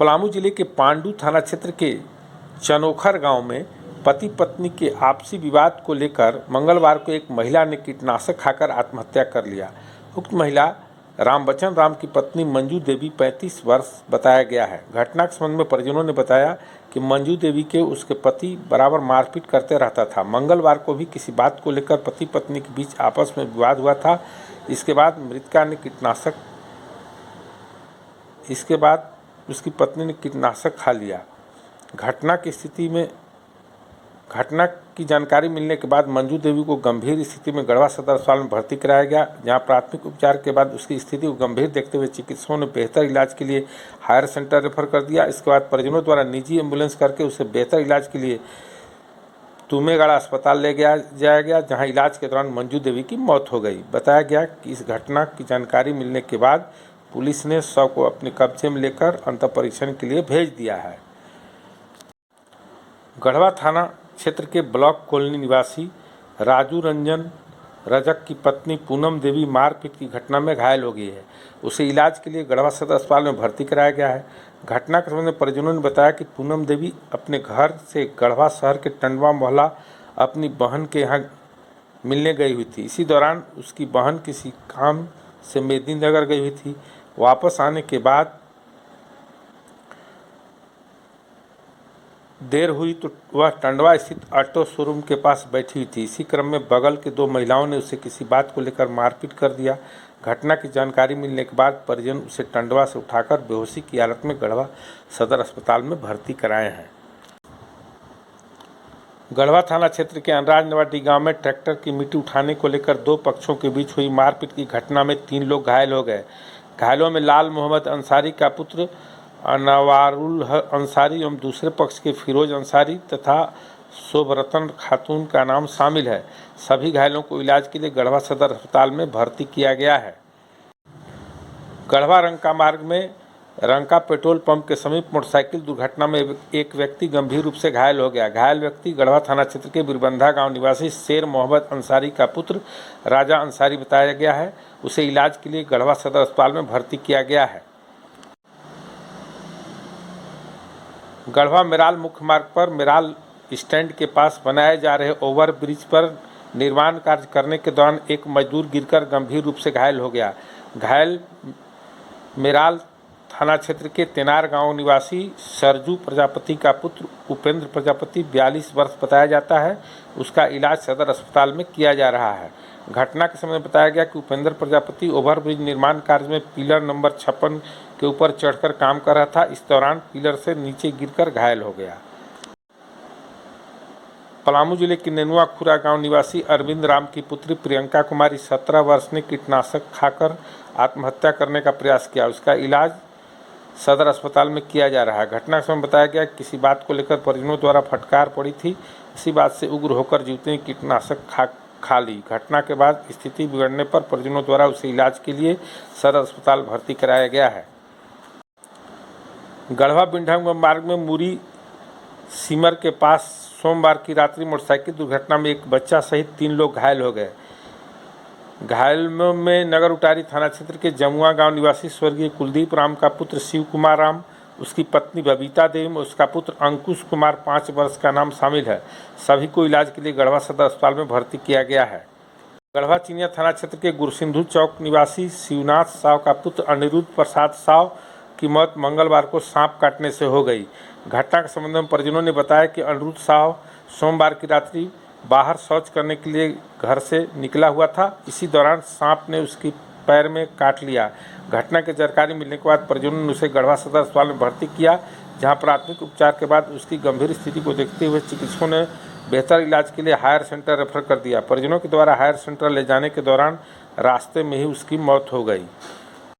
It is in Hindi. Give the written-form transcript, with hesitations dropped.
पलामू जिले के पांडु थाना क्षेत्र के चनोखर गांव में पति पत्नी के आपसी विवाद को लेकर मंगलवार को एक महिला ने कीटनाशक खाकर आत्महत्या कर लिया। उक्त महिला रामबचन राम की पत्नी मंजू देवी 35 वर्ष बताया गया है। घटना के संबंध में परिजनों ने बताया कि मंजू देवी के उसके पति बराबर मारपीट करते रहता था। मंगलवार को भी किसी बात को लेकर पति पत्नी के बीच आपस में विवाद हुआ था। इसके बाद उसकी पत्नी ने कीटनाशक खा लिया। घटना की जानकारी मिलने के बाद मंजू देवी को गंभीर स्थिति में गढ़वा सदर अस्पताल में भर्ती कराया गया, जहां प्राथमिक उपचार के बाद उसकी स्थिति को गंभीर देखते हुए चिकित्सकों ने बेहतर इलाज के लिए हायर सेंटर रेफर कर दिया। इसके बाद परिजनों द्वारा निजी एम्बुलेंस करके उसे बेहतर इलाज के लिए तुमेगढ़ अस्पताल ले जाया गया, जहां इलाज के दौरान मंजू देवी की मौत हो गई। बताया गया कि इस घटना की जानकारी मिलने के बाद पुलिस ने शव को अपने कब्जे में लेकर अंत परीक्षण के लिए भेज दिया है। गढ़वा थाना क्षेत्र के ब्लॉक कॉलोनी निवासी राजू रंजन रजक की पत्नी पूनम देवी मारपीट की घटना में घायल हो गई है। उसे इलाज के लिए गढ़वा सदर अस्पताल में भर्ती कराया गया है। घटना के संबंध में परिजनों ने बताया कि पूनम देवी अपने घर से गढ़वा शहर के टंडवा मोहल्ला अपनी बहन के यहाँ मिलने गई हुई थी। इसी दौरान उसकी बहन किसी काम से मेदिनीनगर गई हुई थी। वापस आने के बाद देर हुई तो वह टंडवा स्थित ऑटो शोरूम के पास बैठी हुई थी। इसी क्रम में बगल के 2 महिलाओं ने उसे किसी बात को लेकर मारपीट कर दिया। घटना की जानकारी मिलने के बाद परिजन उसे टंडवा से उठाकर बेहोशी की हालत में गढ़वा सदर अस्पताल में भर्ती कराए हैं। गढ़वा थाना क्षेत्र के अनराज नवाडी गांव में ट्रैक्टर की मिट्टी उठाने को लेकर 2 पक्षों के बीच हुई मारपीट की घटना में 3 लोग घायल हो गए। घायलों में लाल मोहम्मद अंसारी का पुत्र अनवारुल अंसारी एवं दूसरे पक्ष के फिरोज अंसारी तथा शोभरतन खातून का नाम शामिल है। सभी घायलों को इलाज के लिए गढ़वा सदर अस्पताल में भर्ती किया गया है। गढ़वा रंका मार्ग में रंका पेट्रोल पंप के समीप मोटरसाइकिल दुर्घटना में एक व्यक्ति गंभीर रूप से घायल हो गया। घायल व्यक्ति गढ़वा थाना क्षेत्र के बिरबंधा गांव निवासी शेर मोहम्मद अंसारी का पुत्र राजा अंसारी बताया गया है। उसे इलाज के लिए गढ़वा सदर अस्पताल में भर्ती किया गया है। गढ़वा मेराल मुख्य मार्ग पर मेराल स्टैंड के पास बनाए जा रहे ओवर ब्रिज पर निर्माण कार्य करने के दौरान एक मजदूर गिरकर गंभीर रूप से घायल हो गया। घायल मेराल थाना क्षेत्र के तेनार गांव निवासी सरजू प्रजापति का पुत्र उपेंद्र प्रजापति 42 वर्ष बताया जाता है। उसका इलाज सदर अस्पताल में किया जा रहा है। घटना के समय बताया गया कि उपेंद्र प्रजापति ओवरब्रिज निर्माण कार्य में पिलर नंबर 56 के ऊपर चढ़कर काम कर रहा था। इस दौरान पिलर से नीचे गिरकर घायल हो गया। पलामू जिले के नेनुआ खुरा गांव निवासी अरविंद राम की पुत्री प्रियंका कुमारी 17 वर्ष ने कीटनाशक खाकर आत्महत्या करने का प्रयास किया। उसका इलाज सदर अस्पताल में किया जा रहा है। घटना के समय बताया गया कि किसी बात को लेकर परिजनों द्वारा फटकार पड़ी थी। इसी बात से उग्र होकर युवती ने कीटनाशक खा ली। घटना के बाद स्थिति बिगड़ने पर परिजनों द्वारा उसे इलाज के लिए सदर अस्पताल भर्ती कराया गया है। गढ़वा बिंडम मार्ग में मुरी सिमर के पास सोमवार की रात्रि मोटरसाइकिल दुर्घटना में एक बच्चा सहित 3 लोग घायल हो गए। घायलों में नगर उटारी थाना क्षेत्र के जमुआ गांव निवासी स्वर्गीय कुलदीप राम का पुत्र शिव कुमार राम, उसकी पत्नी बबीता देवी, उसका पुत्र अंकुश कुमार 5 वर्ष का नाम शामिल है। सभी को इलाज के लिए गढ़वा सदर अस्पताल में भर्ती किया गया है। गढ़वा चिनिया थाना क्षेत्र के गुरसिंधु चौक निवासी शिवनाथ साव का पुत्र अनिरुद्ध प्रसाद साव की मौत मंगलवार को सांप काटने से हो गई। घटना के संबंध में परिजनों ने बताया कि अनिरुद्ध साव सोमवार की रात्रि बाहर शौच करने के लिए घर से निकला हुआ था। इसी दौरान सांप ने उसकी पैर में काट लिया। घटना की जानकारी मिलने के बाद परिजनों ने उसे गढ़वा सदर अस्पताल में भर्ती किया, जहां प्राथमिक उपचार के बाद उसकी गंभीर स्थिति को देखते हुए चिकित्सकों ने बेहतर इलाज के लिए हायर सेंटर रेफर कर दिया। परिजनों के द्वारा हायर सेंटर ले जाने के दौरान रास्ते में ही उसकी मौत हो गई।